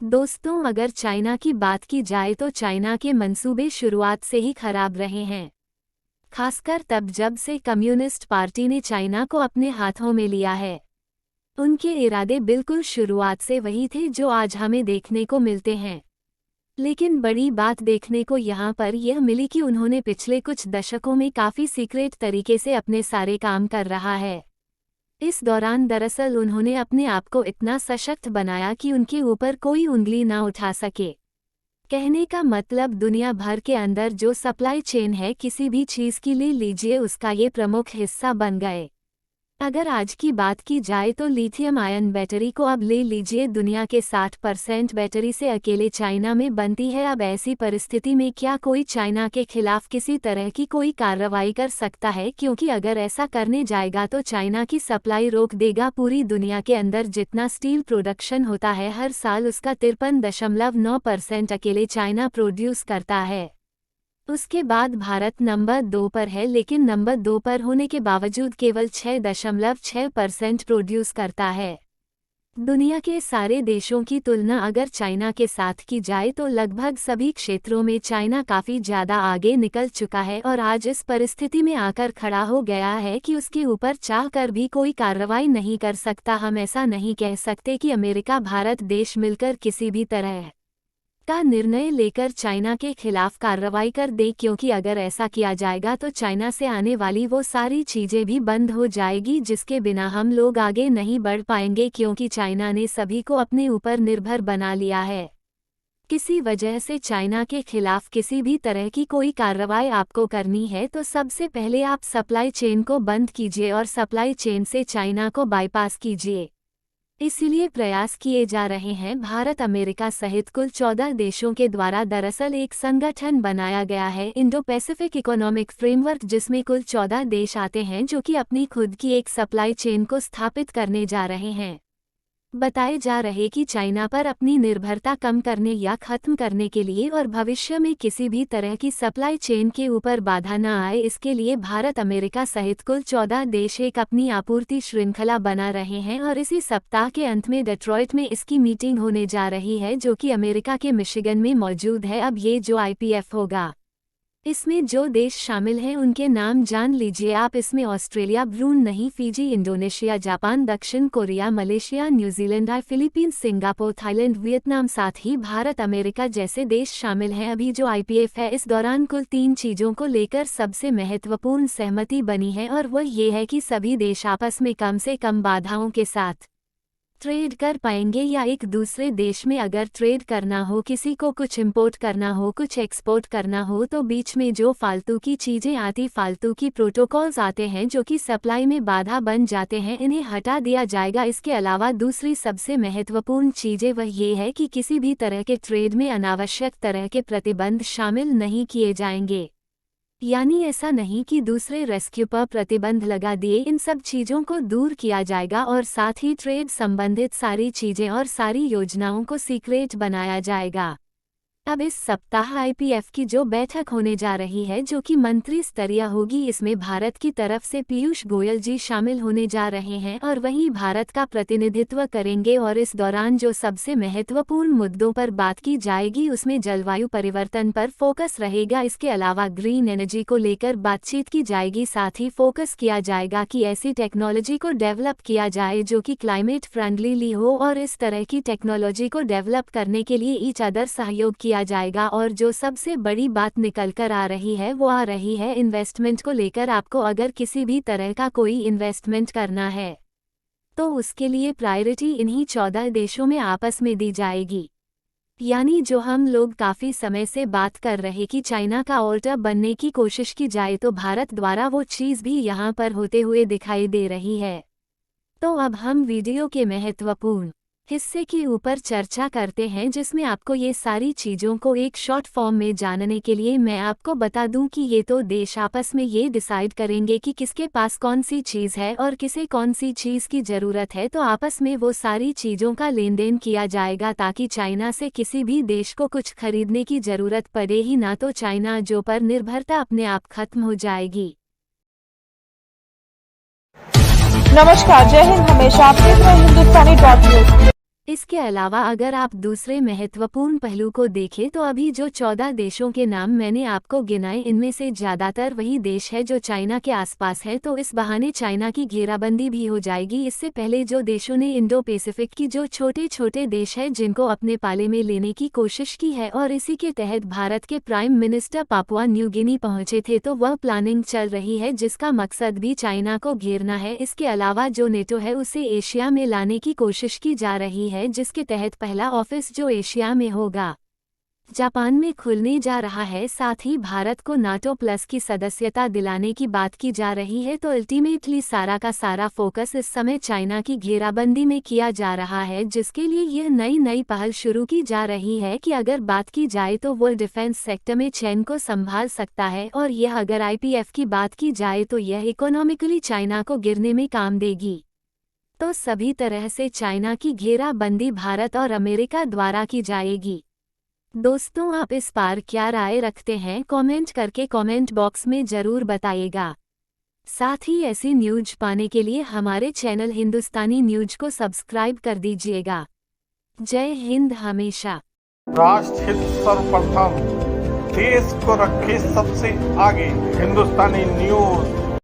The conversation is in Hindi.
दोस्तों, अगर चाइना की बात की जाए तो चाइना के मंसूबे शुरुआत से ही खराब रहे हैं। खासकर तब जब से कम्युनिस्ट पार्टी ने चाइना को अपने हाथों में लिया है। उनके इरादे बिल्कुल शुरुआत से वही थे जो आज हमें देखने को मिलते हैं। लेकिन बड़ी बात देखने को यहाँ पर यह मिली कि उन्होंने पिछले कुछ दशकों में काफ़ी सीक्रेट तरीके से अपने सारे काम कर रहा है। इस दौरान दरअसल उन्होंने अपने आप को इतना सशक्त बनाया कि उनके ऊपर कोई उंगली ना उठा सके। कहने का मतलब दुनिया भर के अंदर जो सप्लाई चेन है किसी भी चीज़ की ले लीजिए, उसका ये प्रमुख हिस्सा बन गए। अगर आज की बात की जाए तो लिथियम आयन बैटरी को अब ले लीजिए, दुनिया के 60% बैटरी से अकेले चाइना में बनती है। अब ऐसी परिस्थिति में क्या कोई चाइना के खिलाफ किसी तरह की कोई कार्रवाई कर सकता है? क्योंकि अगर ऐसा करने जाएगा तो चाइना की सप्लाई रोक देगा। पूरी दुनिया के अंदर जितना स्टील प्रोडक्शन होता है हर साल, उसका 53.9% अकेले चाइना प्रोड्यूस करता है। उसके बाद भारत नंबर 2 पर है, लेकिन नंबर 2 पर होने के बावजूद केवल 6.6% प्रोड्यूस करता है। दुनिया के सारे देशों की तुलना अगर चाइना के साथ की जाए तो लगभग सभी क्षेत्रों में चाइना काफ़ी ज़्यादा आगे निकल चुका है और आज इस परिस्थिति में आकर खड़ा हो गया है कि उसके ऊपर चाह कर भी कोई कार्रवाई नहीं कर सकता। हम ऐसा नहीं कह सकते कि अमेरिका भारत देश मिलकर किसी भी तरह का निर्णय लेकर चाइना के खिलाफ कार्रवाई कर दे, क्योंकि अगर ऐसा किया जाएगा तो चाइना से आने वाली वो सारी चीज़ें भी बंद हो जाएगी जिसके बिना हम लोग आगे नहीं बढ़ पाएंगे, क्योंकि चाइना ने सभी को अपने ऊपर निर्भर बना लिया है। किसी वजह से चाइना के खिलाफ किसी भी तरह की कोई कार्रवाई आपको करनी है तो सबसे पहले आप सप्लाई चेन को बंद कीजिए और सप्लाई चेन से चाइना को बाईपास कीजिए। इसीलिए प्रयास किए जा रहे हैं। भारत अमेरिका सहित कुल 14 देशों के द्वारा दरअसल एक संगठन बनाया गया है, इंडो पैसिफिक इकोनॉमिक फ्रेमवर्क, जिसमें कुल 14 देश आते हैं जो कि अपनी खुद की एक सप्लाई चेन को स्थापित करने जा रहे हैं। बताए जा रहे कि चाइना पर अपनी निर्भरता कम करने या खत्म करने के लिए और भविष्य में किसी भी तरह की सप्लाई चेन के ऊपर बाधा न आए, इसके लिए भारत अमेरिका सहित कुल 14 देश एक अपनी आपूर्ति श्रृंखला बना रहे हैं और इसी सप्ताह के अंत में डेट्रॉइट में इसकी मीटिंग होने जा रही है, जो कि अमेरिका के मिशिगन में मौजूद है। अब ये जो IPF होगा, इसमें जो देश शामिल हैं उनके नाम जान लीजिए आप। इसमें Australia, Brunei, Fiji, Indonesia, Japan, दक्षिण Korea, Malaysia, New Zealand, Philippines, Singapore, Thailand, Vietnam, साथ ही भारत अमेरिका जैसे देश शामिल हैं। अभी जो IPF है, इस दौरान कुल 3 चीज़ों को लेकर सबसे महत्वपूर्ण सहमति बनी है और वह ये है कि सभी देश आपस में कम से कम बाधाओं के साथ ट्रेड कर पाएंगे, या एक दूसरे देश में अगर ट्रेड करना हो, किसी को कुछ इंपोर्ट करना हो, कुछ एक्सपोर्ट करना हो, तो बीच में जो फालतू की चीज़ें आती, फालतू की प्रोटोकॉल्स आते हैं जो कि सप्लाई में बाधा बन जाते हैं, इन्हें हटा दिया जाएगा। इसके अलावा दूसरी सबसे महत्वपूर्ण चीज़ें वह ये है कि किसी भी तरह के ट्रेड में अनावश्यक तरह के प्रतिबंध शामिल नहीं किए जाएंगे। यानी ऐसा नहीं कि दूसरे रेस्क्यू पर प्रतिबंध लगा दिए, इन सब चीज़ों को दूर किया जाएगा और साथ ही ट्रेड संबंधित सारी चीज़ें और सारी योजनाओं को सीक्रेट बनाया जाएगा। अब इस सप्ताह IPF की जो बैठक होने जा रही है, जो कि मंत्री स्तरीय होगी, इसमें भारत की तरफ से पीयूष गोयल जी शामिल होने जा रहे हैं और वहीं भारत का प्रतिनिधित्व करेंगे। और इस दौरान जो सबसे महत्वपूर्ण मुद्दों पर बात की जाएगी उसमें जलवायु परिवर्तन पर फोकस रहेगा। इसके अलावा ग्रीन एनर्जी को लेकर बातचीत की जाएगी, साथ ही फोकस किया जाएगा कि ऐसी टेक्नोलॉजी को डेवलप किया जाए जो कि क्लाइमेट फ्रेंडली हो, और इस तरह की टेक्नोलॉजी को डेवलप करने के लिए ईच अदर सहयोग किया जाएगा। और जो सबसे बड़ी बात निकल कर आ रही है वो आ रही है इन्वेस्टमेंट को लेकर। आपको अगर किसी भी तरह का कोई इन्वेस्टमेंट करना है तो उसके लिए प्रायोरिटी इन्हीं 14 देशों में आपस में दी जाएगी। यानी जो हम लोग काफ़ी समय से बात कर रहे कि चाइना का ऑल्टर बनने की कोशिश की जाए, तो भारत द्वारा वो चीज़ भी यहाँ पर होते हुए दिखाई दे रही है। तो अब हम वीडियो के महत्वपूर्ण हिस्से के ऊपर चर्चा करते हैं, जिसमें आपको ये सारी चीज़ों को एक शॉर्ट फॉर्म में जानने के लिए मैं आपको बता दूं कि ये तो देश आपस में ये डिसाइड करेंगे कि किसके पास कौन सी चीज़ है और किसे कौन सी चीज़ की ज़रूरत है, तो आपस में वो सारी चीज़ों का लेन देन किया जाएगा ताकि चाइना से किसी भी देश को कुछ खरीदने की ज़रूरत पड़े ही ना, तो चाइना जो पर निर्भरता अपने आप खत्म हो जाएगी। नमस्कार, जय हिंद। हमेशा आप देख रहे हैं हिंदुस्तानी.न्यूज। इसके अलावा अगर आप दूसरे महत्वपूर्ण पहलू को देखें तो अभी जो 14 देशों के नाम मैंने आपको गिनाए इनमें से ज़्यादातर वही देश है जो चाइना के आसपास है, तो इस बहाने चाइना की घेराबंदी भी हो जाएगी। इससे पहले जो देशों ने इंडो पैसिफिक की जो छोटे छोटे देश है जिनको अपने पाले में लेने की कोशिश की है और इसी के तहत भारत के prime minister Papua New Guinea पहुंचे थे, तो वह प्लानिंग चल रही है जिसका मकसद भी चाइना को घेरना है। इसके अलावा जो नेटो है उसे एशिया में लाने की कोशिश की जा रही है, जिसके तहत पहला ऑफिस जो एशिया में होगा जापान में खुलने जा रहा है। साथ ही भारत को नाटो प्लस की सदस्यता दिलाने की बात की जा रही है। तो अल्टीमेटली सारा का सारा फोकस इस समय चाइना की घेराबंदी में किया जा रहा है, जिसके लिए यह नई पहल शुरू की जा रही है कि अगर बात की जाए तो वो डिफेंस सेक्टर में चीन को संभाल सकता है, और यह अगर IPF की बात की जाए तो यह इकोनॉमिकली चाइना को गिरने में काम देगी। तो सभी तरह से चाइना की घेराबंदी भारत और अमेरिका द्वारा की जाएगी। दोस्तों, आप इस पर क्या राय रखते हैं? कमेंट करके कमेंट बॉक्स में ज़रूर बताइएगा। साथ ही ऐसी न्यूज़ पाने के लिए हमारे चैनल हिंदुस्तानी न्यूज़ को सब्सक्राइब कर दीजिएगा। जय हिंद हमेशा। राष्ट्रहित सर्वप्रथम, देश को रखे सबसे आगे। हिंदुस्तानी न्यूज